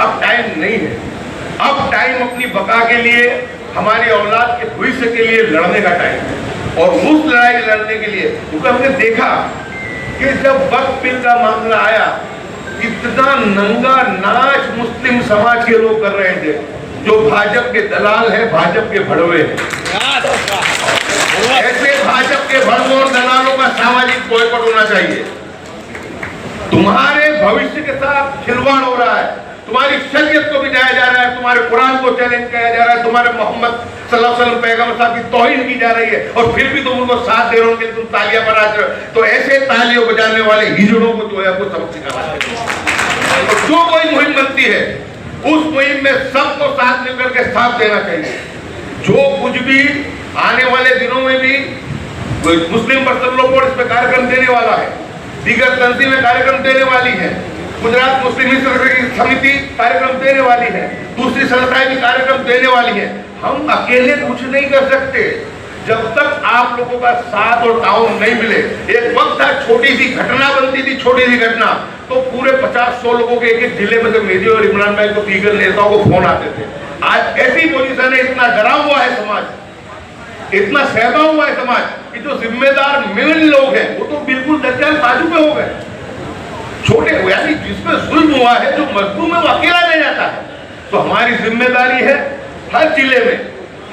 अब टाइम नहीं है। अब टाइम अपनी बका के लिए, हमारी औलाद के भविष्य के लिए लड़ने का टाइम है। और उस लड़ाई लड़ने के लिए, क्योंकि हमने देखा कि जब वक्त बिल का मामला आया, इतना नंगा नाच मुस्लिम समाज के लोग कर रहे थे, जो भाजपा के दलाल है, भाजपा के भड़वे हैं। ऐसे भाजपा के भड़वों और दलालों का सामाजिक बॉयकॉट होना चाहिए। तुम्हारे भविष्य के साथ खिलवाड़ हो रहा है, तुम्हारी शरीयत को मिटाया जा रहा है, तुम्हारे कुरान को चैलेंज किया जा रहा है, तुम्हारे मोहम्मद सल्लल्लाहु अलैहि वसल्लम पैगंबर साहब की तौहीन की जा रही है, और फिर भी तुम उनको साथ दे रहे हो कि तुम तालियां बजा रहे हो। तो ऐसे तालियों बजाने वाले हिजड़ों को जो है वो सबक सिखाना चाहिए। तो जो कोई मुहिम बनती है, उस मुहिम में सबको साथ मिलकर के साथ देना चाहिए। जो कुछ भी आने वाले दिनों में भी मुस्लिम पर्सनल लॉ बोर्ड इसमें कार्यक्रम देने वाला है, दीगर तंजीमें कार्यक्रम देने वाली है, गुजरात मुस्लिम समिति कार्यक्रम देने वाली है, दूसरी संस्थाएं भी कार्यक्रम देने वाली है। हम अकेले कुछ नहीं कर सकते जब तक आप लोगों का साथ और ताउन नहीं मिले। एक वक्त था, छोटी सी घटना बनती थी, छोटी सी घटना तो पूरे 50-100 लोगों के एक जिले में से मेरी और इमरान भाई को दीगर नेताओं को फोन आते थे। आज ऐसी पोजीशन है, इतना डरा हुआ है समाज, इतना सहमा हुआ है समाज कि जो जिम्मेदार मेन लोग हैं वो तो बिल्कुल दज्जाल बाजू पे हो गए। छोटे यानी जिसमें जुल्म हुआ है, जो मजलूम है वो अकेला नहीं जाता है। तो हमारी जिम्मेदारी है हर जिले में,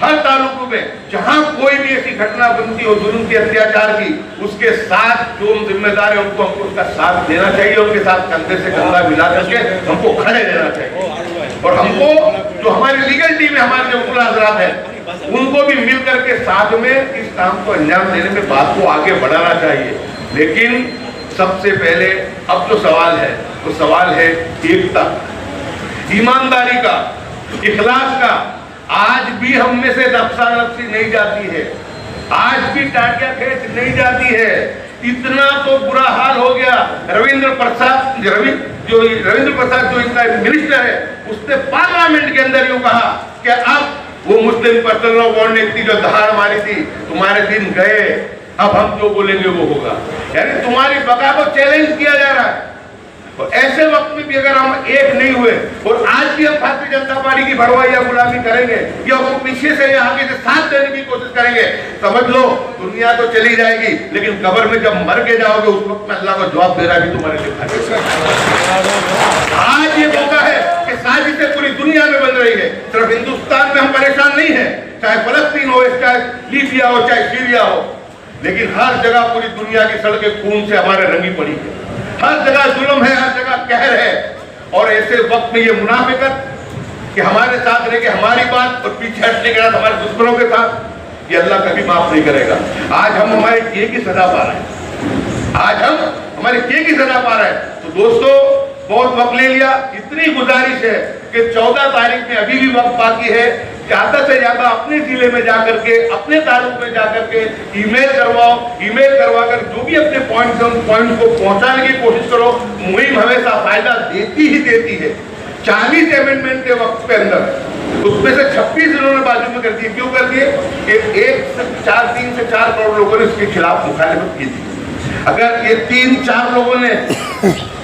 हर तालुकों में जहां कोई भी ऐसी घटना बनती हो जुल्म की, अत्याचार की, उसके साथ जो जिम्मेदार है उनको हमको उसका साथ देना चाहिए, उनके साथ कंधे से कंधा मिला करके हमको खड़े रहना चाहिए। और हमको जो हमारी लीगल टीम है, हमारे जो मुल्ला हजरात है, उनको भी मिल करके साथ में इस काम को अंजाम देने में बात को आगे बढ़ाना चाहिए। लेकिन सबसे पहले अब जो सवाल है वो सवाल है एकता, ईमानदारी का, इखलास का। आज भी हम में से नफसा-नफसी नहीं जाती है, आज भी टाटिया खेच नहीं जाती है। इतना तो बुरा हाल हो गया। रविंद्र प्रसाद जो इनका मिनिस्टर है, उसने पार्लियामेंट के अंदर यूं कहा कि अब वो मुस्लिम पर्सनल लॉ बोर्ड ने इतनी जो दहाड़ मारी थी, तुम्हारे दिन गए, अब हम जो बोलेंगे वो होगा। यानी तुम्हारी बका को चैलेंज किया जा रहा है। तो ऐसे वक्त में भी अगर हम एक नहीं हुए और आज भी हम भारतीय जनता पार्टी की भरवाई या गुलामी करेंगे या उसको पीछे से या आगे से साथ देने की कोशिश करेंगे, समझ लो दुनिया तो चली जाएगी, लेकिन कब्र में जब मर के जाओगे उस वक्त में अल्लाह को जवाब देना भी तुम्हारे लिए। आज ये मौका है कि साजिशें पूरी दुनिया में बन रही है। सिर्फ हिंदुस्तान में हम परेशान नहीं है, चाहे फलस्तीन हो, चाहे लीबिया हो, चाहे सीरिया हो, लेकिन हर जगह पूरी दुनिया की सड़कें खून से हमारे रंगी पड़ी है। हर जगह जुल्म है, हर जगह कहर है। और ऐसे वक्त में ये मुनाफिकत कि हमारे साथ रह के हमारी बात और पीछे हटने के बाद हमारे दुश्मनों के साथ, ये अल्लाह कभी माफ नहीं करेगा। आज हम हमारे किए की सजा पा रहे हैं, आज हम हमारे किए की सजा पा रहे हैं। तो दोस्तों, बहुत वक्त ले लिया, इतनी गुजारिश है कि 14 तारीख में अभी भी वक्त बाकी है, ज्यादा से ज्यादा अपने जिले में जाकर के, अपने तालुक में जाकर के ईमेल करवाओ, ईमेल करवाकर जो भी अपने पॉइंट्स हैं उन पॉइंट्स को पहुंचाने की कोशिश करो। मुहिम हमेशा फायदा देती ही देती है। 40 अमेंडमेंट के वक्त के अंदर उसमें से 26 इन्होंने बाजू में कर दिए। क्यों कर दिए? 3 से 4 करोड़ लोगों ने इसके खिलाफ मुखालिफत की थी। अगर ये 3-4 लोगों ने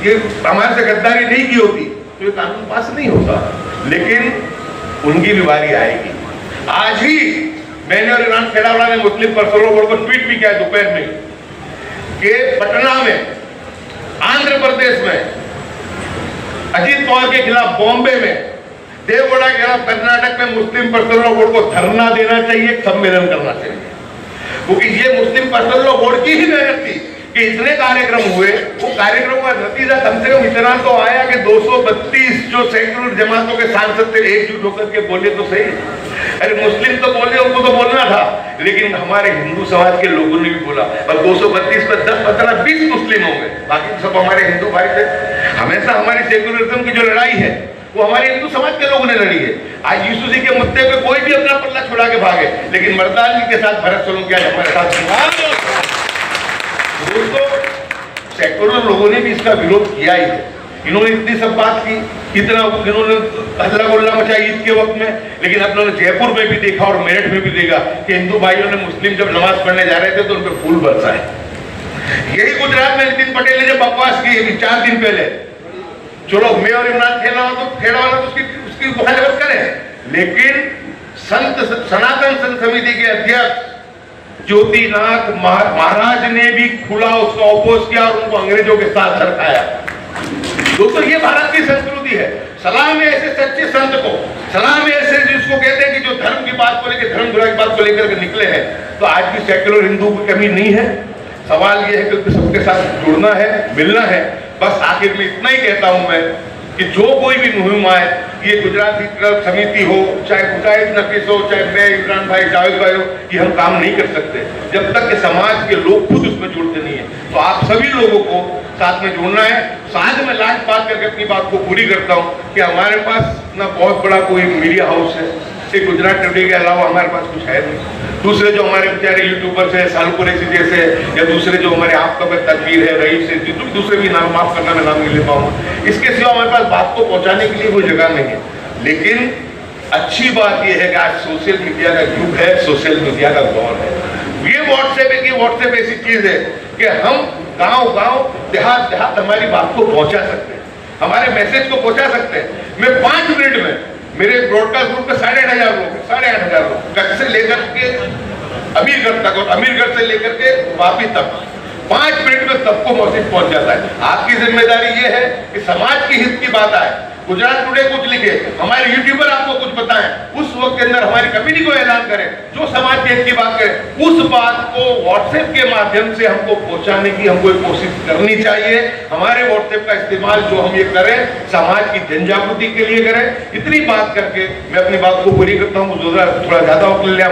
ये हमारे से गद्दारी नहीं की होती तो ये कानून पास नहीं होता। लेकिन उनकी भी बारी आएगी। आज ही मैंने और इमरान खेड़ावाला ने मुस्लिम पर्सनल लॉ बोर्ड को ट्वीट भी किया दोपहर में कि पटना में, आंध्र प्रदेश में अजीत पवार के खिलाफ, बॉम्बे में, देवगौड़ा के खिलाफ, कर्नाटक में मुस्लिम पर्सनल लॉ बोर्ड को धरना देना चाहिए, सम्मेलन करना चाहिए। क्योंकि ये मुस्लिम पर्सनल लॉ बोर्ड की ही मेहनत थी कि इतने कार्यक्रम हुए। वो कार्यक्रम का नतीजा कम से कम इतना तो आया कि 232 जो सेक्युलर जमातों के सांसद थे एकजुट होकर के बोले तो सही। अरे मुस्लिम तो बोले, उनको तो बोलना था, लेकिन हमारे हिंदू समाज के लोगों ने भी बोला। और 232 में 10, 15, 20 मुस्लिम होंगे, बाकी सब हमारे हिंदू भाई थे। हमेशा हमारी सेक्युलरिज्म की जो लड़ाई है वो हमारे हिंदू समाज के लोगों ने लड़ी है। आज यीशु जी के मुद्दे पे कोई भी अपना पल्ला छुड़ा के भागे, लेकिन मर्दानगी के साथ भरत सोलंकी हमारे साथ। दोस्तों, सेक्युलर लोगों ने भी इसका विरोध किया ही है। इन्होंने इतनी सब बात की, इतना इन्होंने हल्ला गुल्ला मचाई ईद के वक्त में, लेकिन अब उन्होंने जयपुर में भी देखा और मेरठ में भी देखा कि हिंदू भाइयों ने मुस्लिम जब नमाज पढ़ने जा रहे थे तो उन पर फूल बरसाए। यही गुजरात में नितिन पटेल ने जब बकवास की 4 दिन पहले, चलो मैं और इमरान खेड़ा वाला तो उसकी मुखालिफत करें, लेकिन सनातन संत समिति के अध्यक्ष ज्योतिनाथ महाराज ने भी खुला उसका अपोज किया और उनको अंग्रेजों के साथ धरकाया। दोस्तों ये भारत की संस्कृति है। सलाम है ऐसे सच्चे संत को, सलाम है ऐसे जिसको कहते हैं कि जो धर्म की बात को लेकर, धर्म की बात को लेकर के निकले हैं। तो आज की सेक्युलर हिंदू की कमी नहीं है। सवाल ये है कि सबके साथ जुड़ना है, मिलना है। बस आखिर में इतना ही कहता हूं मैं कि जो कोई भी मुहिम आए, ये गुजराती क्लब समिति हो, चाहे मुजाहिद नफीस हो, चाहे मैं इमरान भाई, जावेद भाई हो, ये हम काम नहीं कर सकते जब तक कि समाज के लोग खुद उसमें जुड़ते नहीं है। तो आप सभी लोगों को साथ में जुड़ना है। साथ में लास्ट बात करके अपनी बात को पूरी करता हूँ कि हमारे पास ना बहुत बड़ा कोई मीडिया हाउस है, सिर्फ गुजरात टुडे के अलावा हमारे पास कुछ है नहीं। दूसरे जो हमारे बेचारे यूट्यूबर्स है, सालू कुरैशी जैसे, या दूसरे जो हमारे आपका तकबीर है, रईस है, दूसरे भी नाम माफ करना, मैं नाम नहीं ले पाऊंगा। इसके सिवा हमारे पास बात को पहुंचाने के लिए कोई जगह नहीं है। लेकिन अच्छी बात यह है कि आज सोशल मीडिया का युग है, सोशल मीडिया का दौर है। ये व्हाट्सएप है कि व्हाट्सएप ऐसी चीज है कि हम गांव देहात हमारी बात को पहुंचा सकते हैं, हमारे मैसेज को पहुंचा सकते हैं। मैं 5 मिनट में मेरे ब्रॉडकास्ट ग्रुप में 8,500 लोग हैं, 8,500 लोग, कच्छ से लेकर के अमीरगढ़ तक और अमीरगढ़ से लेकर के वापी तक 5 मिनट में सबको मैसेज पहुंच जाता है। आपकी जिम्मेदारी ये है कि समाज की हित की बात आए, गुजरात टुडे कुछ लिखे, हमारे यूट्यूबर आपको कुछ बताएं, उस वक्त के अंदर हमारी कम्युनिटी को ऐलान करें, जो समाज के हित की बात करें, उस बात को व्हाट्सएप के माध्यम से हमको पहुंचाने की हमको कोशिश करनी चाहिए। हमारे व्हाट्सएप का इस्तेमाल जो हम ये करें समाज की जनजागृति के लिए करें। इतनी बात करके मैं अपनी बात को पूरी करता हूँ। थोड़ा ज्यादा वक्त ले लिया।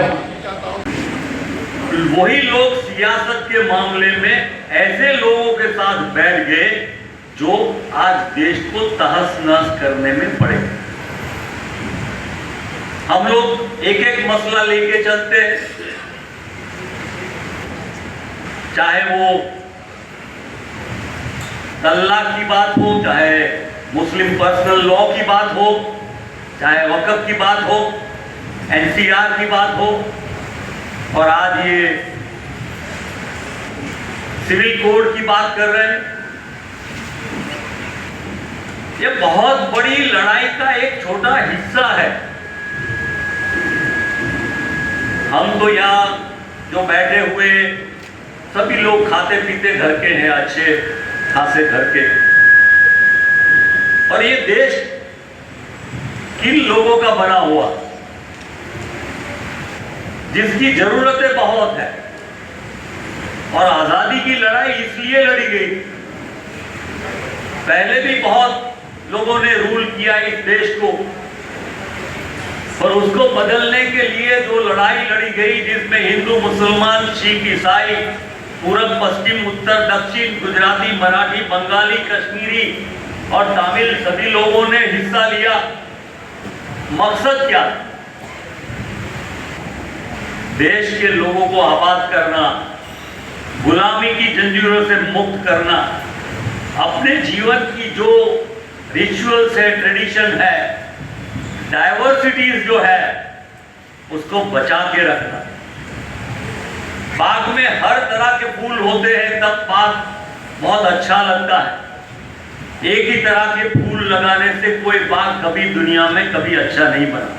वही लोग सियासत के मामले में ऐसे लोगों के साथ बैठ गए जो आज देश को तहस नहस करने में पड़े। हम लोग एक एक मसला लेके चलते हैं, चाहे वो तलाक की बात हो, चाहे मुस्लिम पर्सनल लॉ की बात हो, चाहे वक़्फ़ की बात हो, एनसीआर की बात हो, और आज ये सिविल कोड की बात कर रहे हैं। ये बहुत बड़ी लड़ाई का एक छोटा हिस्सा है। हम तो यहाँ जो बैठे हुए सभी लोग खाते पीते घर के हैं, अच्छे खासे घर के, और ये देश किन लोगों का बना हुआ जिसकी जरूरतें बहुत है। और आजादी की लड़ाई इसलिए लड़ी गई, पहले भी बहुत लोगों ने रूल किया इस देश को, और उसको बदलने के लिए जो लड़ाई लड़ी गई, जिसमें हिंदू, मुसलमान, सिख, ईसाई, पूरब, पश्चिम, उत्तर, दक्षिण, गुजराती, मराठी, बंगाली, कश्मीरी और तमिल सभी लोगों ने हिस्सा लिया। मकसद क्या? देश के लोगों को आबाद करना, गुलामी की जंजीरों से मुक्त करना, अपने जीवन की जो रिचुअल्स है, ट्रेडिशन है, डाइवर्सिटीज जो है, उसको बचा के रखना। बाग में हर तरह के फूल होते हैं, तब बाग बहुत अच्छा लगता है। एक ही तरह के फूल लगाने से कोई बाग कभी दुनिया में कभी अच्छा नहीं बना।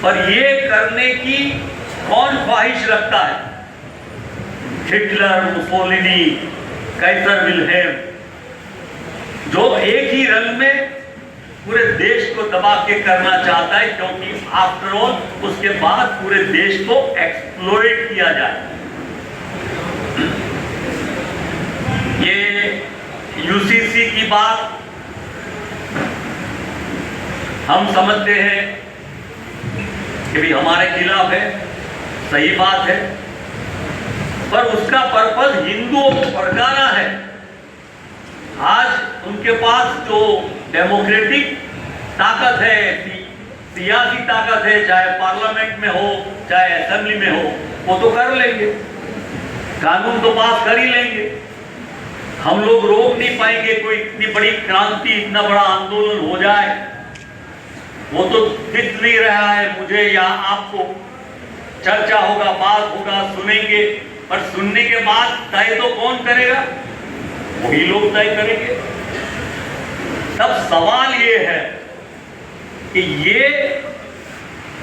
पर ये करने की कौन ख्वाहिश रखता है? हिटलर, मुसोलिनी, कैसर विल्हेम, जो एक ही रंग में पूरे देश को दबा के करना चाहता है, क्योंकि आफ्टर ऑल उसके बाद पूरे देश को एक्सप्लॉइट किया जाए। ये यूसीसी की बात हम समझते हैं कि भी हमारे खिलाफ है, सही बात है, पर उसका पर्पस हिंदुओं को भड़काना है। आज उनके पास जो डेमोक्रेटिक ताकत है, सियासी ताकत है, चाहे पार्लियामेंट में हो चाहे असेंबली में हो, वो तो कर लेंगे, कानून तो पास कर ही लेंगे। हम लोग रोक नहीं पाएंगे कोई इतनी बड़ी क्रांति, इतना बड़ा आंदोलन हो जाए। वो तो दिख नहीं रहा है मुझे या आपको। चर्चा होगा, बात होगा, सुनेंगे, पर सुनने के बाद तय तो कौन करेगा? वही लोग तय करेंगे। तब सवाल ये है कि ये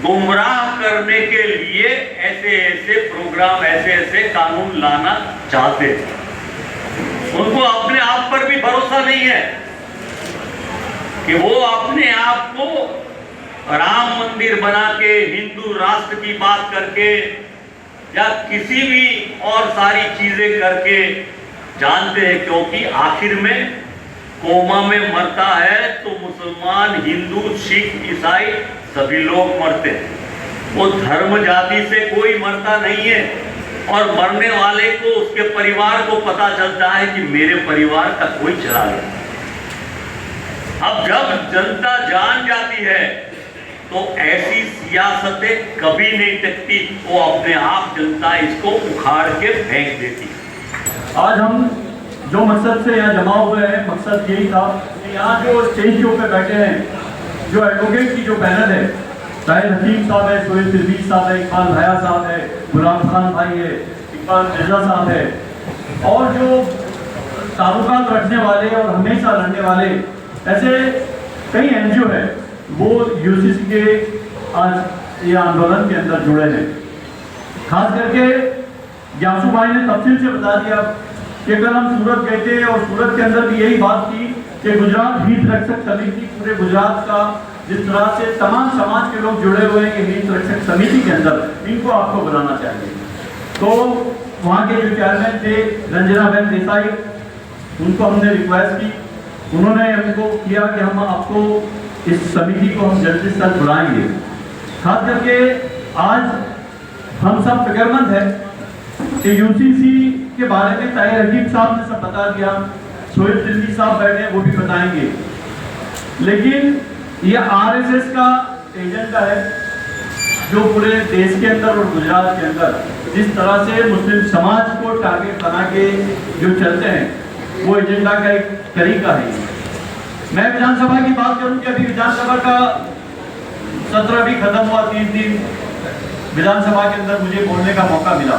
गुमराह करने के लिए ऐसे ऐसे प्रोग्राम, ऐसे ऐसे कानून लाना चाहते हैं। उनको अपने आप पर भी भरोसा नहीं है कि वो अपने आप को राम मंदिर बना के, हिंदू राष्ट्र की बात करके या किसी भी और सारी चीजें करके जानते हैं, क्योंकि आखिर में कोमा में मरता है तो मुसलमान, हिंदू, सिख, ईसाई सभी लोग मरते हैं। वो धर्म जाति से कोई मरता नहीं है, और मरने वाले को, उसके परिवार को पता चलता है कि मेरे परिवार का कोई चला गया। अब जब जनता जान जाती है तो ऐसी सियासतें कभी नहीं टिकती, वो अपने आप जनता इसको उखाड़ के फेंक देती। आज हम जो मकसद से यहाँ जमा हुए हैं, मकसद यही था कि यहाँ जो स्टेज के ऊपर बैठे हैं, जो एडवोकेट की जो पैनल है, ताहिर हकीम साहब है, शोएब सिद्दीकी साहब है, इकबाल भैया साहब है, गुलाम खान भाई है, इकबाल मिर्जा साहब है, और जो ताल्लुकात रखने वाले और हमेशा लड़ने वाले ऐसे कई एनजीओ है, वो यूसीसी के आज ये आंदोलन के अंदर जुड़े हैं। खास करके यासू भाई ने तफसील से बता दिया कि कल हम सूरत गए थे और सूरत के अंदर भी यही बात की कि गुजरात हित रक्षक समिति, पूरे गुजरात का जिस तरह से तमाम समाज के लोग जुड़े हुए हैं कि हित रक्षक समिति के अंदर इनको आपको बुलाना चाहिए। तो वहाँ के जो चेयरमैन थे रंजनाबेन देसाई, उनको हमने रिक्वेस्ट की, उन्होंने हमको किया कि हम आपको इस समिति को हम जल्दी से जल्द बुलाएंगे। खास करके आज हम सब फिक्रमंद है कि यूसीसी के बारे में ताहिर हकीम साहब ने सब बता दिया, शोएब सिद्दीकी साहब बैठे हैं वो भी बताएंगे, लेकिन ये आरएसएस का एजेंडा है जो पूरे देश के अंदर और गुजरात के अंदर जिस तरह से मुस्लिम समाज को टारगेट बना के जो चलते हैं, वो एजेंडा का एक तरीका है। मैं विधानसभा की बात करूं कि अभी विधानसभा का सत्र भी खत्म हुआ, 3 दिन विधानसभा के अंदर मुझे बोलने का मौका मिला।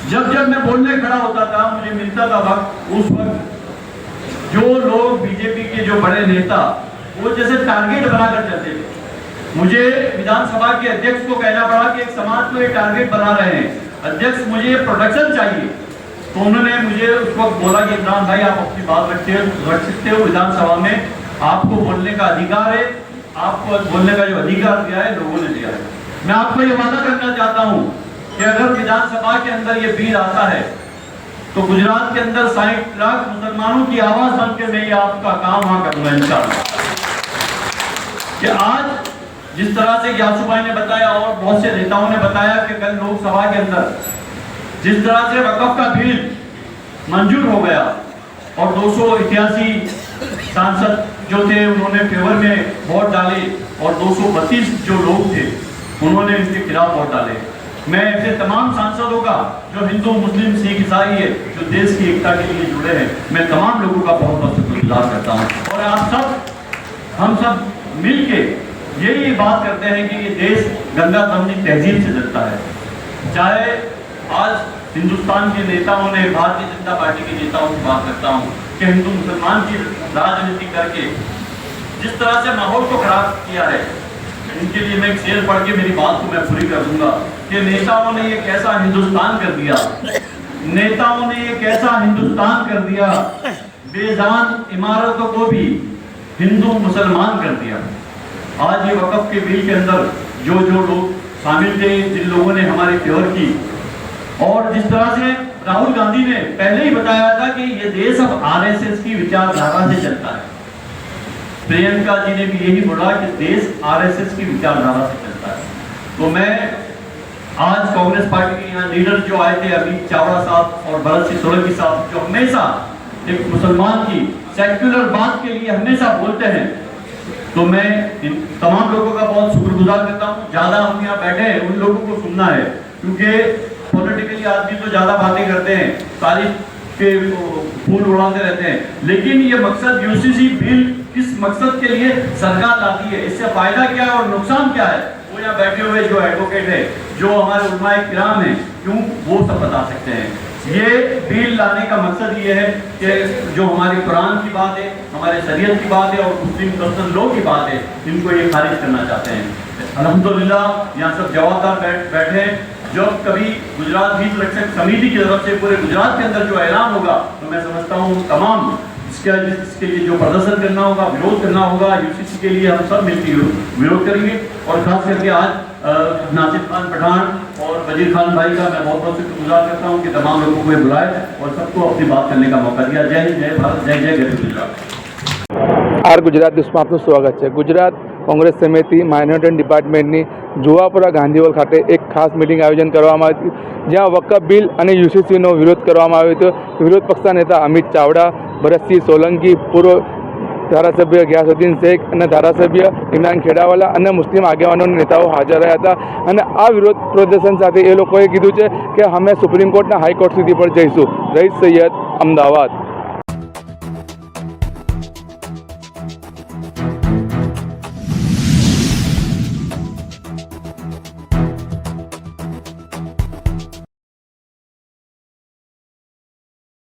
जब जब मैं बोलने खड़ा होता था, मुझे मिलता था वक्त, उस वक्त जो लोग बीजेपी के जो बड़े नेता वो जैसे टारगेट बनाकर चलते थे। मुझे विधानसभा के अध्यक्ष को कहना पड़ा कि एक समाज को एक टारगेट बना रहे हैं, अध्यक्ष मुझे प्रोटेक्शन चाहिए। तो उन्होंने मुझे उस वक्त बोला कि इमरान भाई आप अपनी बात रख सकते हो, विधानसभा में आपको बोलने का अधिकार है, आपको बोलने का जो अधिकार दिया है लोगों ने दिया है। मैं आपको ये वादा करना चाहता हूँ कि अगर विधानसभा के अंदर ये बिल आता है तो गुजरात के अंदर 60 लाख मुसलमानों की आवाज बन के मैं ये आपका काम वहां करूंगा इंशाअल्लाह। कि आज जिस तरह से यासू भाई ने बताया और बहुत से नेताओं ने बताया कि कल लोकसभा के अंदर जिस तरह से वक़्फ़ का बिल मंजूर हो गया और 288 सांसद जो थे उन्होंने फेवर में वोट डाले और 232 जो लोग थे उन्होंने इसके खिलाफ वोट डाले। मैं ऐसे तमाम सांसदों का जो हिंदू, मुस्लिम, सिख, ईसाई है, जो देश की एकता के लिए जुड़े हैं, मैं तमाम लोगों का बहुत बहुत शुक्रगुजार करता हूँ। और आप सब, हम सब मिल के यही बात करते हैं कि ये देश गंगा तमनी तहजीब से चलता है। चाहे आज हिंदुस्तान के नेताओं ने, भारतीय जनता पार्टी के नेताओं से बात करता हूँ कि हिंदू मुसलमान की राजनीति करके जिस तरह से माहौल को खराब किया है, इनके लिए मैं एक शेर पढ़ के मेरी बात को मैं पूरी कर दूंगा कि नेताओं ने ये कैसा हिंदुस्तान कर दिया, नेताओं ने ये कैसा हिंदुस्तान कर दिया, बेजान इमारतों को भी हिंदू मुसलमान कर दिया। आज ये वक़्फ़ के बिल के अंदर जो जो लोग शामिल थे, जिन लोगों ने हमारी फेवर की, और जिस तरह से राहुल गांधी ने पहले ही बताया था कि ये देश अब आरएसएस की विचारधारा से चलता है, प्रियंका जी ने भी यही बोला कि देश आरएसएस की विचारधारा से चलता है। तो मैं आज कांग्रेस पार्टी के यहाँ लीडर जो आए थे, अमित चावड़ा साहब और भरत सिंह सोलंकी साहब, जो हमेशा एक मुसलमान की सेक्युलर बात के लिए हमेशा बोलते हैं, तो मैं इन तमाम लोगों का बहुत शुक्रगुजार करता हूँ। ज्यादा हम यहाँ बैठे हैं उन लोगों को सुनना है, क्योंकि पॉलिटिकली आदमी तो ज्यादा बातें करते हैं, तारीफ के फूल उड़ाते रहते हैं, लेकिन ये मकसद यूसीसी बिल किस मकसद के लिए सरकार लाती है, इससे फायदा क्या है और नुकसान क्या है, वो यहाँ बैठे हुए जो एडवोकेट है, जो हमारे उलमाए किराम हैं, क्यों वो सब बता सकते हैं। ये बिल लाने का मकसद ये है कि जो हमारे कुरान की बात है, हमारे शरीयत की बात है और मुस्लिम पर्सनल लॉ की बात है, इनको ये खारिज करना चाहते हैं। अल्हम्दुलिल्लाह यहाँ सब जवाबदार बैठे हैं। जब कभी गुजरात हित रक्षक समिति की तरफ से पूरे गुजरात के अंदर जो ऐलान होगा, तो मैं समझता हूँ तमाम इसके लिए जो प्रदर्शन करना होगा, विरोध करना होगा, यूसीसी के लिए हम सब मिलकर विरोध करेंगे। और खास करके आज नासिर खान पठान और वजीर खान भाई का मैं बहुत बहुत शुक्रगुजार करता हूँ कि तमाम लोगों को बुलाए और सबको अपनी बात करने का मौका दिया। जय हिंद, जय भारत, जय जय गरीब गुजरात। આર ગુજરાત ન્યૂઝમાં આપનું સ્વાગત છે। ગુજરાત કોંગ્રેસ સમિતિ માઇનોરિટી ડિપાર્ટમેન્ટની જુવાપુરા ગાંધીહોલ ખાતે એક ખાસ મિટિંગ આયોજન કરવામાં આવી હતી, જ્યાં વકફ બિલ અને યુસીસીનો વિરોધ કરવામાં આવ્યો હતો। વિરોધ પક્ષના નેતા અમિત ચાવડા, ભરતસિંહ સોલંકી, પૂર્વ ધારાસભ્ય ગિયાસુદ્દીન શેખ અને ધારાસભ્ય ઇમરાન ખેડાવાલા અને મુસ્લિમ આગેવાનોના નેતાઓ હાજર રહ્યા હતા। અને આ વિરોધ પ્રદર્શન સાથે એ લોકોએ કીધું છે કે અમે સુપ્રીમ કોર્ટના હાઈકોર્ટ સુધી પણ જઈશું। રઈસ સૈયદ, અમદાવાદ।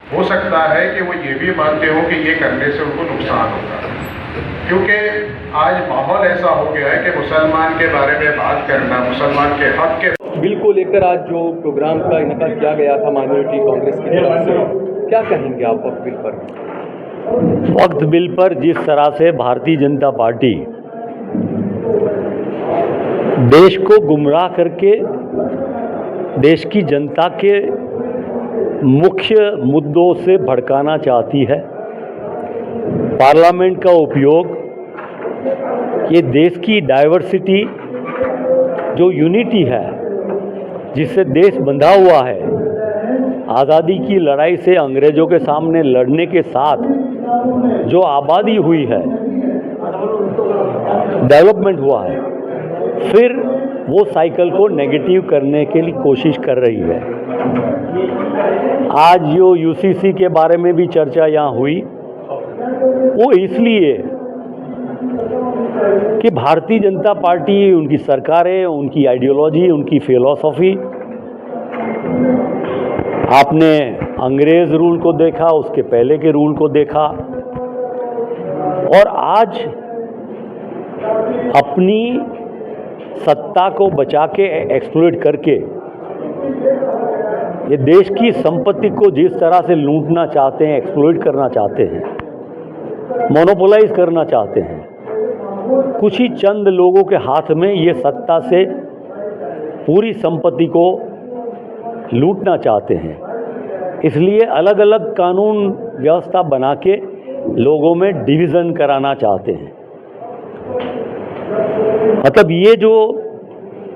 हो सकता है कि वो ये भी मानते हो कि ये करने से उनको नुकसान होगा, क्योंकि आज माहौल ऐसा हो गया है कि मुसलमान के बारे में बात करना, मुसलमान के हक के बिल को लेकर आज जो प्रोग्राम का इनका किया गया था माइनॉरिटी कांग्रेस की तरफ से, क्या कहेंगे आप वक्त बिल पर? वक्त बिल पर जिस तरह से भारतीय जनता पार्टी देश को गुमराह करके देश की जनता के मुख्य मुद्दों से भड़काना चाहती है, पार्लियामेंट का उपयोग ये देश की डाइवर्सिटी जो यूनिटी है जिससे देश बंधा हुआ है, आज़ादी की लड़ाई से अंग्रेज़ों के सामने लड़ने के साथ जो आबादी हुई है, डेवलपमेंट हुआ है, फिर वो साइकिल को नेगेटिव करने के लिए कोशिश कर रही है। आज जो यूसीसी के बारे में भी चर्चा यहाँ हुई, वो इसलिए कि भारतीय जनता पार्टी, उनकी सरकारें, उनकी आइडियोलॉजी, उनकी फिलॉसफी, आपने अंग्रेज़ रूल को देखा, उसके पहले के रूल को देखा, और आज अपनी सत्ता को बचा के एक्सप्लॉइट करके ये देश की संपत्ति को जिस तरह से लूटना चाहते हैं, एक्सप्लॉइट करना चाहते हैं, मोनोपोलाइज करना चाहते हैं, कुछ ही चंद लोगों के हाथ में ये सत्ता से पूरी संपत्ति को लूटना चाहते हैं। इसलिए अलग अलग कानून व्यवस्था बना के लोगों में डिवीज़न कराना चाहते हैं। मतलब ये जो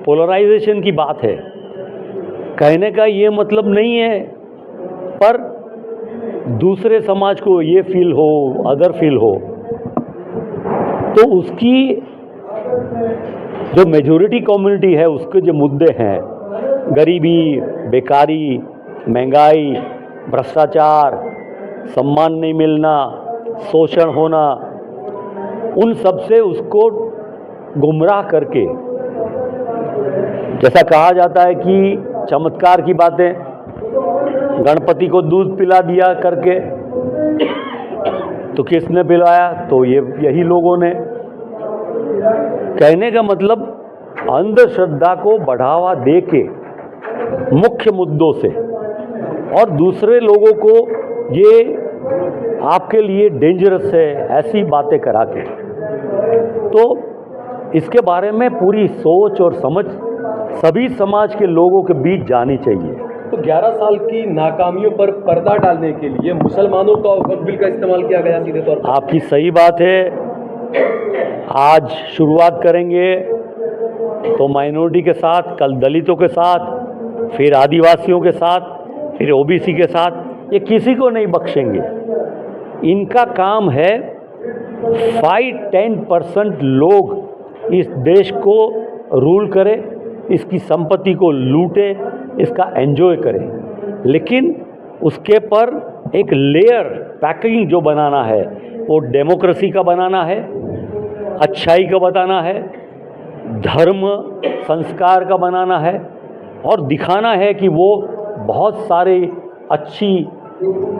पोलराइजेशन की बात है, कहने का ये मतलब नहीं है, पर दूसरे समाज को ये फील हो, अदर फील हो, तो उसकी जो मेजॉरिटी कम्युनिटी है उसके जो मुद्दे हैं, गरीबी, बेकारी, महंगाई, भ्रष्टाचार, सम्मान नहीं मिलना, शोषण होना, उन सब से उसको गुमराह करके, जैसा कहा जाता है कि चमत्कार की बातें, गणपति को दूध पिला दिया करके, तो किसने पिलाया? तो यही लोगों ने। कहने का मतलब अंधश्रद्धा को बढ़ावा दे के मुख्य मुद्दों से, और दूसरे लोगों को ये आपके लिए डेंजरस है ऐसी बातें करा के, तो इसके बारे में पूरी सोच और समझ सभी समाज के लोगों के बीच जानी चाहिए। तो 11 साल की नाकामियों पर पर्दा डालने के लिए मुसलमानों का वक्फ बिल का इस्तेमाल किया गया सीधे तौर पर। आपकी सही बात है। आज शुरुआत करेंगे तो माइनॉरिटी के साथ, कल दलितों के साथ, फिर आदिवासियों के साथ, फिर ओबीसी के साथ, ये किसी को नहीं बख्शेंगे। इनका काम है 5-10% लोग इस देश को रूल करें, इसकी संपत्ति को लूटे, इसका एंजॉय करें, लेकिन उसके पर एक लेयर पैकेजिंग जो बनाना है वो डेमोक्रेसी का बनाना है, अच्छाई का बताना है, धर्म संस्कार का बनाना है, और दिखाना है कि वो बहुत सारे अच्छी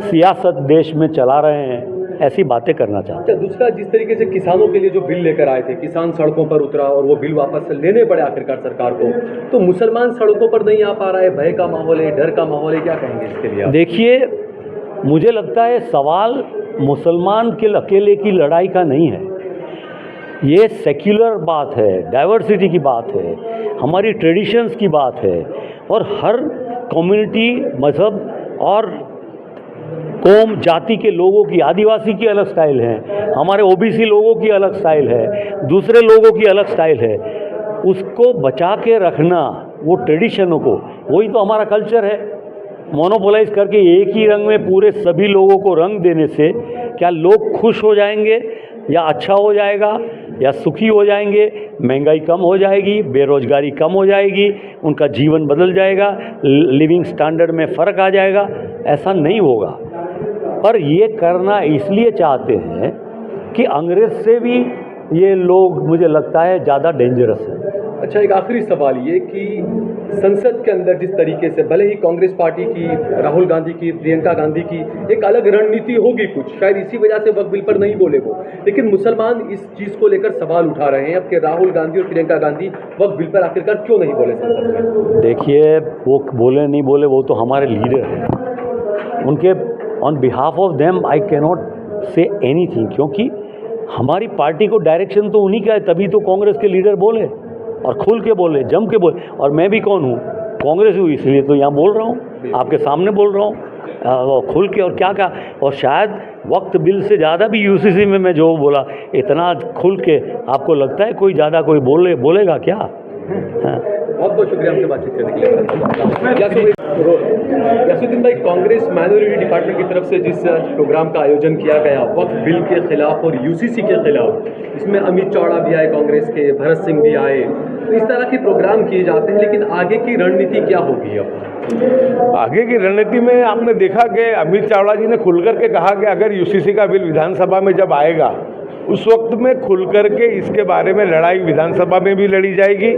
सियासत देश में चला रहे हैं, ऐसी बातें करना चाहते हैं। अच्छा, दूसरा, जिस तरीके से किसानों के लिए जो बिल लेकर आए थे, किसान सड़कों पर उतरा और वो बिल वापस लेने पड़े आखिरकार सरकार को, तो मुसलमान सड़कों पर नहीं आ पा रहा है, भय का माहौल है, डर का माहौल है, क्या कहेंगे इसके लिए आप? देखिए, मुझे लगता है सवाल मुसलमान के अकेले की लड़ाई का नहीं है, ये सेक्युलर बात है, डाइवर्सिटी की बात है, हमारी ट्रेडिशंस की बात है, और हर कम्युनिटी, मज़हब और कौम जाति के लोगों की, आदिवासी की अलग स्टाइल है, हमारे ओबीसी लोगों की अलग स्टाइल है, दूसरे लोगों की अलग स्टाइल है। उसको बचा के रखना, वो ट्रेडिशनों को, वही तो हमारा कल्चर है। मोनोपोलाइज करके एक ही रंग में पूरे सभी लोगों को रंग देने से क्या लोग खुश हो जाएंगे, या अच्छा हो जाएगा, या सुखी हो जाएंगे? महंगाई कम हो जाएगी, बेरोजगारी कम हो जाएगी, उनका जीवन बदल जाएगा, लिविंग स्टैंडर्ड में फ़र्क आ जाएगा? ऐसा नहीं होगा। पर ये करना इसलिए चाहते हैं कि अंग्रेज़ से भी ये लोग, मुझे लगता है, ज़्यादा डेंजरस है। अच्छा, एक आखिरी सवाल ये कि संसद के अंदर जिस तरीके से, भले ही कांग्रेस पार्टी की, राहुल गांधी की, प्रियंका गांधी की एक अलग रणनीति होगी कुछ, शायद इसी वजह से वक्फ बिल पर नहीं बोले वो, लेकिन मुसलमान इस चीज़ को लेकर सवाल उठा रहे हैं अब कि राहुल गांधी और प्रियंका गांधी वक्फ बिल पर आखिरकार क्यों नहीं बोले संसद में? देखिए, वो बोले नहीं बोले, वो तो हमारे लीडर हैं, उनके on behalf of them I can not say anything, क्योंकि हमारी पार्टी को डायरेक्शन तो उन्हीं का है, तभी तो कांग्रेस के लीडर बोले और खुल के बोले, जम के बोले। और मैं भी कौन हूँ? कांग्रेस हूँ, इसलिए तो यहाँ बोल रहा हूँ, आपके सामने बोल रहा हूँ खुल के। और क्या कहा, और शायद वक्त बिल से ज़्यादा भी यूसीसी में मैं जो बोला, इतना खुल के, आपको लगता है कोई ज़्यादा कोई बोलेगा क्या? हाँ। बहुत बहुत शुक्रिया हमसे बातचीत करने के लिए। यासुद्दीन भाई, कांग्रेस माइनॉरिटी डिपार्टमेंट की तरफ से जिस प्रोग्राम का आयोजन किया गया वक्फ बिल के खिलाफ और यूसीसी के खिलाफ, इसमें अमित चावड़ा भी आए कांग्रेस के, भरत सिंह भी आए, तो इस तरह के प्रोग्राम किए जाते हैं, लेकिन आगे की रणनीति क्या होगी अब? आगे की रणनीति में आपने देखा कि अमित चावड़ा जी ने खुल करके कहा कि अगर यूसीसी का बिल विधानसभा में जब आएगा, उस वक्त में खुल करके इसके बारे में लड़ाई विधानसभा में भी लड़ी जाएगी।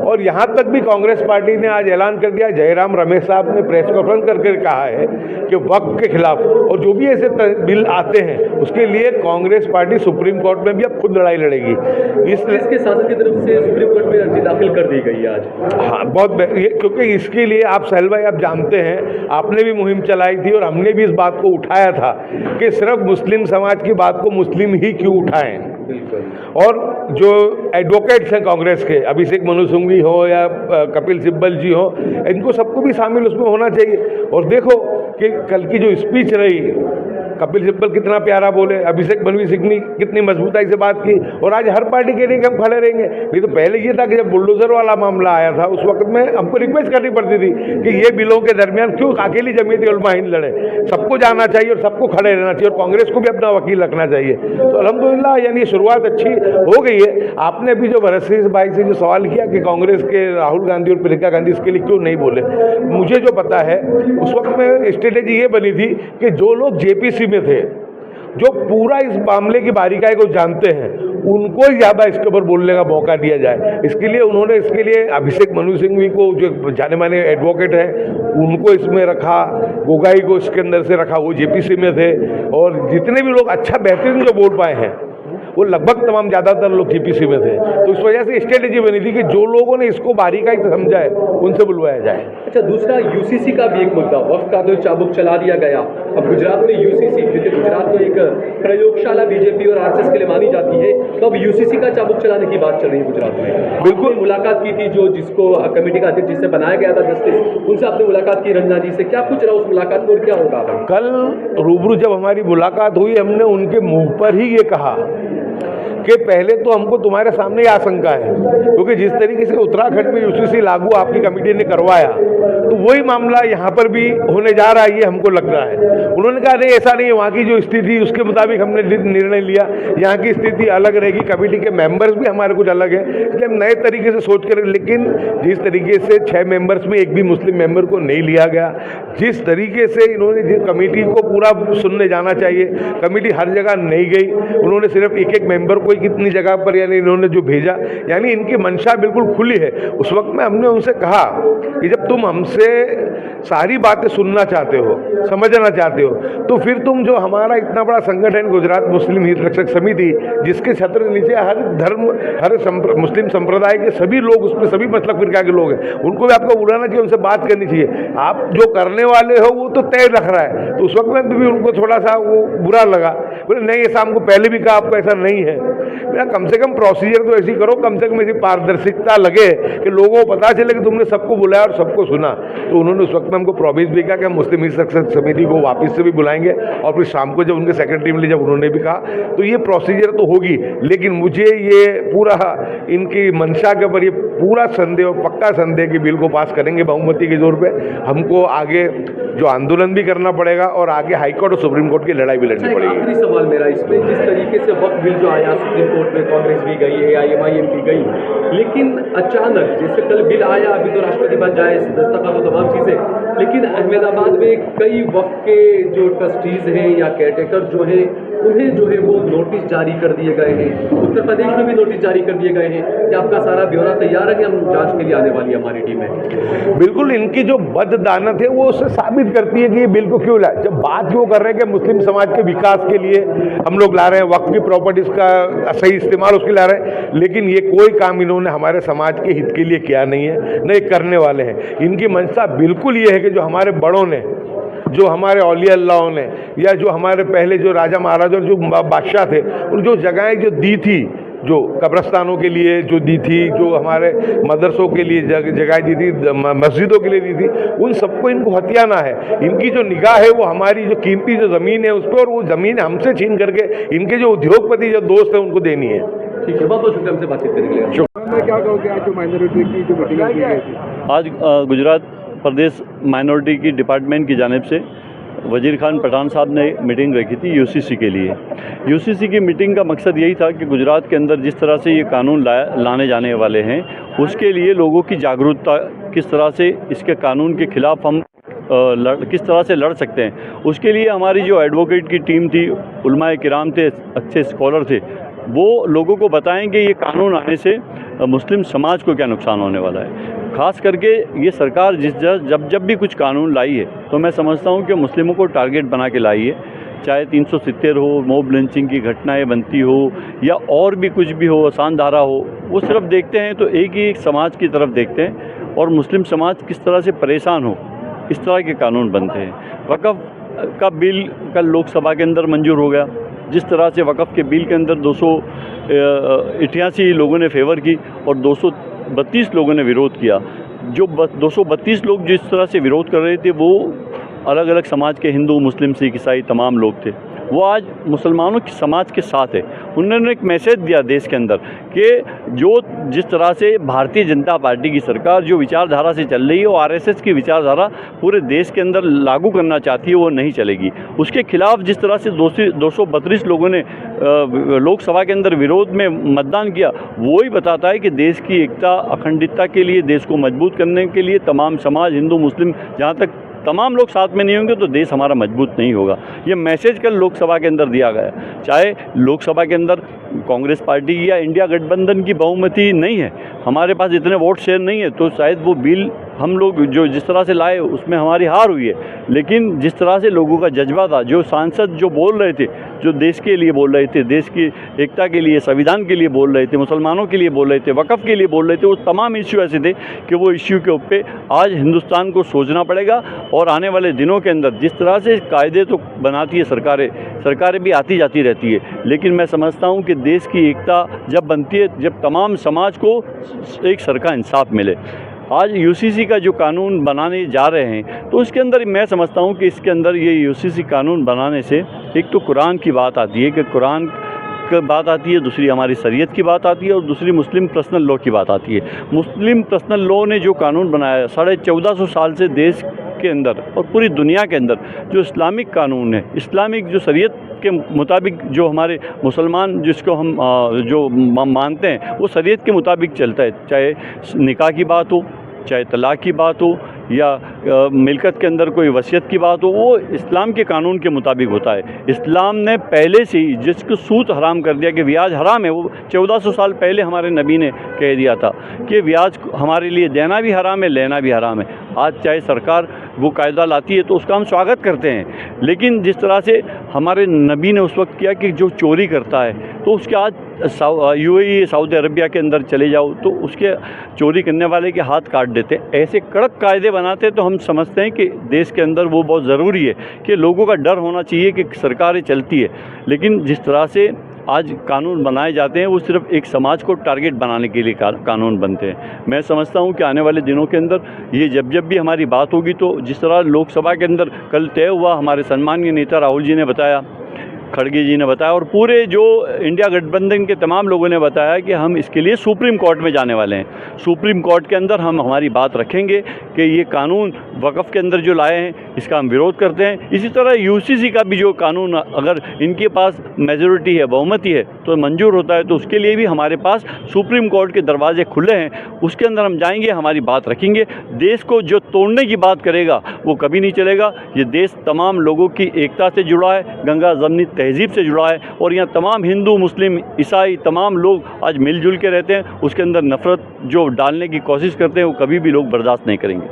और यहाँ तक भी कांग्रेस पार्टी ने आज ऐलान कर दिया, जयराम रमेश साहब ने प्रेस कॉन्फ्रेंस करके कहा है कि वक्फ के खिलाफ और जो भी ऐसे बिल आते हैं उसके लिए कांग्रेस पार्टी सुप्रीम कोर्ट में भी अब खुद लड़ाई लड़ेगी। इसके सांसद की तरफ से सुप्रीम कोर्ट में अर्जी दाखिल कर दी गई आज। हाँ, क्योंकि इसके लिए आप सहल भाई आप जानते हैं, आपने भी मुहिम चलाई थी और हमने भी इस बात को उठाया था कि सिर्फ मुस्लिम समाज की बात को मुस्लिम ही क्यों उठाएं। और जो एडवोकेट्स हैं कांग्रेस के, अभिषेक मनु सिंघवी हो या कपिल सिब्बल जी हो, इनको सबको भी शामिल उसमें होना चाहिए। और देखो कि कल की जो स्पीच रही, कपिल सिब्बल कितना प्यारा बोले, अभिषेक मनु सिंघवी कितनी मजबूताई से बात की, और आज हर पार्टी कह रही है कि हम खड़े रहेंगे। नहीं तो पहले ये था कि जब बुलडोजर वाला मामला आया था उस वक्त में हमको रिक्वेस्ट करनी पड़ती थी कि ये बिलों के दरमियान क्यों अकेली जमीयत उलमा हिंद लड़े, सबको जाना चाहिए और सबको खड़े रहना चाहिए और कांग्रेस को भी अपना वकील रखना चाहिए। तो अल्हम्दुलिल्लाह, यानी शुरुआत अच्छी हो गई है। आपने भी जो भरत सिंह भाई से जो सवाल किया कि कांग्रेस के राहुल गांधी और प्रियंका गांधी इसके लिए क्यों नहीं बोले, मुझे जो पता है उस वक्त में स्ट्रेटेजी ये बनी थी कि जो लोग जेपीसी में थे, जो पूरा इस मामले की बारीकाई को जानते हैं, उनको ही ज़्यादा इसके ऊपर बोलने का मौका दिया जाए। इसके लिए उन्होंने इसके लिए अभिषेक मनु सिंघवी को, जो जाने माने एडवोकेट हैं, उनको इसमें रखा, गोगाई को इसके अंदर से रखा, वो जेपीसी में थे। और जितने भी लोग अच्छा बेहतरीन जो बोल पाए हैं वो लगभग तमाम ज़्यादातर लोग जेपीसी में थे। तो इस वजह से स्ट्रेटेजी बनी थी कि जो लोगों ने इसको बारीकाई से समझा है उनसे बुलवाया जाए। अच्छा, दूसरा यूसीसी का भी एक मुद्दा, वक्फ का तो चाबुक चला दिया गया, अब गुजरात में यूसीसी, क्योंकि गुजरात तो एक प्रयोगशाला बीजेपी और आरएसएस के लिए मानी जाती है, तो अब यूसीसी का चाबुक चलाने की बात चल रही है गुजरात में। बिल्कुल मुलाकात की थी जो जिसको कमेटी का अध्यक्ष जिससे बनाया गया था जस्टिस, उनसे आपने मुलाकात की रंजना जी से, क्या कुछ रहा उस मुलाकात में और क्या होगा? कल रूबरू जब हमारी मुलाकात हुई, हमने उनके मुंह पर ही ये कहा कि पहले तो हमको तुम्हारे सामने ही आशंका है, क्योंकि जिस तरीके से उत्तराखंड में यूसीसी लागू आपकी कमेटी ने करवाया, तो वही मामला यहाँ पर भी होने जा रहा है, ये हमको लग रहा है। उन्होंने कहा नहीं, ऐसा नहीं है, वहाँ की जो स्थिति उसके मुताबिक हमने निर्णय लिया, यहाँ की स्थिति अलग रहेगी, कमेटी के मेंबर्स भी हमारे कुछ अलग हैं, इसलिए हम नए तरीके से सोच कर। लेकिन जिस तरीके से 6 मेंबर्स में एक भी मुस्लिम मेंबर को नहीं लिया गया, जिस तरीके से इन्होंने जिस कमेटी को पूरा सुनने जाना चाहिए, कमेटी हर जगह नहीं गई, उन्होंने सिर्फ एक मेंबर को कोई कितनी जगह पर यानी इन्होंने जो भेजा, यानी इनकी मंशा बिल्कुल खुली है। उस वक्त में हमने उनसे कहा कि जब तुम हमसे सारी बातें सुनना चाहते हो, समझना चाहते हो, तो फिर तुम जो हमारा इतना बड़ा संगठन गुजरात मुस्लिम हित रक्षक समिति, जिसके छत्र नीचे हर धर्म, मुस्लिम संप्रदाय के सभी लोग, उसमें सभी मसलक फिरका के लोग हैं, उनको भी आपको बुलाना चाहिए, उनसे बात करनी चाहिए। आप जो करने वाले हो वो तो तय रख रहा है। तो उस वक्त में भी उनको थोड़ा सा वो बुरा लगा, बोले नहीं ऐसा हमको पहले भी कहा, आपको ऐसा नहीं है। मेरा कम से कम प्रोसीजर तो ऐसी करो, कम से कम ऐसी पारदर्शिता लगे कि लोगों को पता चले कि तुमने सबको बुलाया और सबको सुना। तो उन्होंने उस वक्त में हमको प्रॉमिस भी किया कि हम मुस्लिम हित रक्षक समिति को वापस से भी बुलाएंगे, और फिर शाम को जब उनके सेक्रेटरी मिले, जब उन्होंने भी कहा, तो ये प्रोसीजर तो होगी। लेकिन मुझे ये पूरा इनकी मंशा के ऊपर ये पूरा संदेह और पक्का संदेह कि बिल को पास करेंगे बहुमति के जोर पे। हमको आगे जो आंदोलन भी करना पड़ेगा और आगे हाईकोर्ट और सुप्रीम कोर्ट की लड़ाई भी लड़नी पड़ेगी। आखिरी सवाल मेरा इसमें, जिस तरीके से वक्त बिल जो आया सुप्रीम कोर्ट में, कांग्रेस भी गई, AIMIM भी गई, लेकिन अचानक जैसे कल बिल आया, अभी तो राष्ट्रपति बन जाए, दस्तखत हो, तमाम चीज़ें, लेकिन अहमदाबाद में कई वक्त के जो ट्रस्टीज़ हैं या केयरटेकर जो हैं, उन्हें जो है वो नोटिस जारी कर दिए गए हैं। उत्तर प्रदेश में भी नोटिस जारी कर दिए गए हैं कि आपका सारा ब्यौरा तैयार है कि हम जांच के लिए आने वाली है हमारी टीम है। बिल्कुल, इनकी जो बददानत है वो उससे साबित करती है कि ये बिल को क्यों लाए। जब बात वो कर रहे हैं कि मुस्लिम समाज के विकास के लिए हम लोग ला रहे हैं, वक्फ की प्रॉपर्टीज़ का सही इस्तेमाल उसके ला रहे हैं, लेकिन ये कोई काम इन्होंने हमारे समाज के हित के लिए किया नहीं है, न करने वाले हैं। इनकी मंशा बिल्कुल ये है कि जो हमारे बड़ों ने, जो हमारे औलिया अल्लाहों ने, या जो हमारे पहले जो राजा महाराज और जो बादशाह थे, उन जो जगहें जो दी थी, जो कब्रस्तानों के लिए जो दी थी, जो हमारे मदरसों के लिए जगह दी थी, मस्जिदों के लिए दी थी, उन सबको इनको हथियाना है। इनकी जो निगाह है वो हमारी जो कीमती जो ज़मीन है उस पर, और वो ज़मीन हमसे छीन करके इनके जो उद्योगपति जो दोस्त हैं उनको देनी है। ठीक है, बहुत बहुत शुक्रिया हमसे बातचीत करने के लिए। मैं क्या कहोगे आज जो माइनॉरिटी की जो मीटिंग है, आज गुजरात प्रदेश माइनॉरिटी की डिपार्टमेंट की जानिब से वजीर खान पठान साहब ने मीटिंग रखी थी यूसीसी के लिए। यूसीसी की मीटिंग का मकसद यही था कि गुजरात के अंदर जिस तरह से ये कानून लाने जाने वाले हैं, उसके लिए लोगों की जागरूकता, किस तरह से इसके कानून के ख़िलाफ़ हम किस तरह से लड़ सकते हैं, उसके लिए हमारी जो एडवोकेट की टीम थी, उलमाए किराम थे, अच्छे स्कॉलर थे, वो लोगों को बताएं कि ये कानून आने से मुस्लिम समाज को क्या नुकसान होने वाला है। ख़ास करके ये सरकार जब भी कुछ कानून लाई है, तो मैं समझता हूँ कि मुस्लिमों को टारगेट बना के लाई है। चाहे 370 हो, मॉब लिंचिंग की घटनाएं बनती हो, या और भी कुछ भी हो, आसान धारा हो, वो सिर्फ देखते हैं तो एक ही समाज की तरफ देखते हैं, और मुस्लिम समाज किस तरह से परेशान हो, इस तरह के कानून बनते हैं। वक़्फ़ का बिल कल लोकसभा के अंदर मंजूर हो गया। जिस तरह से वक़्फ़ के बिल के अंदर 288 लोगों ने फेवर की और 232 लोगों ने विरोध किया। जो 232 लोग जिस तरह से विरोध कर रहे थे, वो अलग अलग समाज के हिंदू, मुस्लिम, सिख, ईसाई तमाम लोग थे। वो आज मुसलमानों की समाज के साथ है। उन्होंने एक मैसेज दिया देश के अंदर कि जिस तरह से भारतीय जनता पार्टी की सरकार जो विचारधारा से चल रही है, वो आरएसएस की विचारधारा पूरे देश के अंदर लागू करना चाहती है, वो नहीं चलेगी। उसके खिलाफ जिस तरह से 232 लोगों ने लोकसभा के अंदर विरोध में मतदान किया, वो ही बताता है कि देश की एकता, अखंडितता के लिए, देश को मजबूत करने के लिए तमाम समाज, हिंदू, मुस्लिम, जहाँ तक तमाम लोग साथ में नहीं होंगे तो देश हमारा मजबूत नहीं होगा। ये मैसेज कल लोकसभा के अंदर दिया गया। चाहे लोकसभा के अंदर कांग्रेस पार्टी या इंडिया गठबंधन की बहुमति नहीं है, हमारे पास इतने वोट शेयर नहीं है, तो शायद वो बिल हम लोग जो जिस तरह से लाए उसमें हमारी हार हुई है। लेकिन जिस तरह से लोगों का जज्बा था, जो सांसद जो बोल रहे थे, जो देश के लिए बोल रहे थे, देश की एकता के लिए, संविधान के लिए बोल रहे थे, मुसलमानों के लिए बोल रहे थे, वक़्फ़ के लिए बोल रहे थे, वो तमाम इश्यू ऐसे थे कि वो इश्यू के ऊपर आज हिंदुस्तान को सोचना पड़ेगा। और आने वाले दिनों के अंदर जिस तरह से कायदे तो बनाती है सरकारें भी आती जाती रहती है, लेकिन मैं समझता हूँ कि देश की एकता जब बनती है, जब तमाम समाज को एक सरका इंसाफ मिले। आज यूसीसी का जो कानून बनाने जा रहे हैं, तो उसके अंदर मैं समझता हूँ कि इसके अंदर ये यूसीसी कानून बनाने से एक तो कुरान की बात आती है कि कुरान की बात आती है, दूसरी हमारी शरीयत की बात आती है, और दूसरी मुस्लिम पर्सनल लॉ की बात आती है। मुस्लिम पर्सनल लॉ ने जो कानून बनाया 1450 साल से देश के अंदर और पूरी दुनिया के अंदर जो इस्लामिक कानून है, इस्लामिक जो शरीयत के मुताबिक जो हमारे मुसलमान जिसको हम जो मानते हैं, वो शरीयत के मुताबिक चलता है। चाहे निकाह की बात हो, चाहे तलाक़ की बात हो, या मिल्कत के अंदर कोई वसीयत की बात हो, वो इस्लाम के कानून के मुताबिक होता है। इस्लाम ने पहले से ही जिसको सूद हराम कर दिया कि ब्याज हराम है, वो 1400 साल पहले हमारे नबी ने कह दिया था कि ब्याज हमारे लिए देना भी हराम है, लेना भी हराम है। आज चाहे सरकार वो कायदा लाती है तो उसका हम स्वागत करते हैं, लेकिन जिस तरह से हमारे नबी ने उस वक्त किया कि जो चोरी करता है तो उसके आज यूएई सऊदी अरबिया के अंदर चले जाओ तो उसके चोरी करने वाले के हाथ काट देते हैं। ऐसे कड़क कायदे बनाते तो हम समझते हैं कि देश के अंदर वो बहुत ज़रूरी है कि लोगों का डर होना चाहिए कि सरकारें चलती है, लेकिन जिस तरह से आज कानून बनाए जाते हैं वो सिर्फ एक समाज को टारगेट बनाने के लिए कानून बनते हैं। मैं समझता हूं कि आने वाले दिनों के अंदर ये जब भी हमारी बात होगी तो जिस तरह लोकसभा के अंदर कल तय हुआ, हमारे सम्मानीय नेता राहुल जी ने बताया, खड़गे जी ने बताया और पूरे जो इंडिया गठबंधन के तमाम लोगों ने बताया कि हम इसके लिए सुप्रीम कोर्ट में जाने वाले हैं। सुप्रीम कोर्ट के अंदर हम हमारी बात रखेंगे कि ये कानून वक़्फ़ के अंदर जो लाए हैं इसका हम विरोध करते हैं। इसी तरह यूसीसी का भी जो कानून अगर इनके पास मेजॉरिटी है, बहुमति है तो मंजूर होता है, तो उसके लिए भी हमारे पास सुप्रीम कोर्ट के दरवाजे खुले हैं, उसके अंदर हम जाएंगे, हमारी बात रखेंगे। देश को जो तोड़ने की बात करेगा वो कभी नहीं चलेगा। ये देश तमाम लोगों की एकता से जुड़ा है, गंगा जमनी तहजीब से जुड़ा है और यहाँ तमाम हिंदू, मुस्लिम, ईसाई तमाम लोग आज मिलजुल के रहते हैं। उसके अंदर नफ़रत जो डालने की कोशिश करते हैं वो कभी भी लोग बर्दाश्त नहीं करेंगे।